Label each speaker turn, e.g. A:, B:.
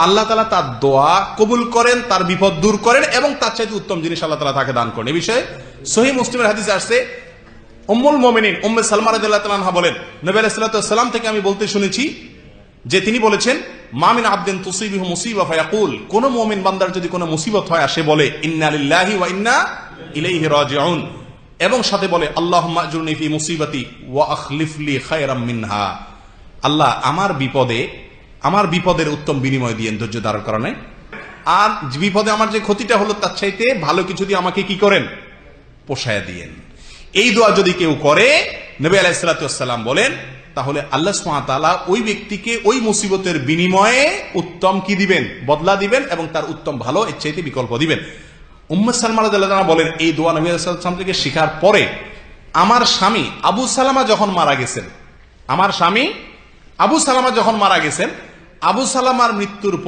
A: আল্লাহ তাআলা তার দোয়া কবুল করেন, তার বিপদ দূর করেন এবং তার চাইতে উত্তম জিনিস আল্লাহ তাআলা তাকে দান করেন। এই বিষয়ে সহিহ মুসলিমের হাদিসে আসছে, উম্মুল মুমিনিন উম্মে সালমা রাদিয়াল্লাহু তাআলা আনহা বলেন, নবী আলাইহিস সালাতু ওয়াস সালাম থেকে আমি বলতে শুনেছি যে তিনি বলেছেন, মা মিন আবদিন তুসিবিহু মুসিবা ফায়াকুল, কোন মুমিন বান্দার যদি কোনো মুসিবত হয় সে বলে ইন্না লিল্লাহি ওয়া ইন্না ইলাইহি রাজিউন, এবং সাথে বলে আল্লাহুম্মা আজরুনি ফি মুসিবাতি ওয়া আখলিফ লি খায়রাম মিনহা, আল্লাহ আমার বিপদের উত্তম বিনিময় দিয়েন, ধৈর্য ধারণ করা নাই, আর বিপদে আমার যে ক্ষতিটা হলো তার চাইতে ভালো কিছু দিয়ে আমাকে কি করেন, পোষায়া দিয়েন। এই দোয়া যদি কেউ করে, নবী আলাইহিস সালাতু ওয়াস সালাম বলেন, তাহলে আল্লাহ সুবহানাহু ওয়া তাআলা ওই ব্যক্তিকে ওই মুসিবতের বিনিময়ে উত্তম কি দিবেন, বদলা দিবেন, এবং তার উত্তম ভালো এর চাইতে বিকল্প দিবেন। উম্মে সালমা রাদিয়াল্লাহু আনহা বলেন, এই দোয়া নবী আলাইহিস সালাম থেকে শেখার পরে আমার স্বামী আবু সালামা যখন মারা গেছেন, আবু সালামার মৃত্যুর পরে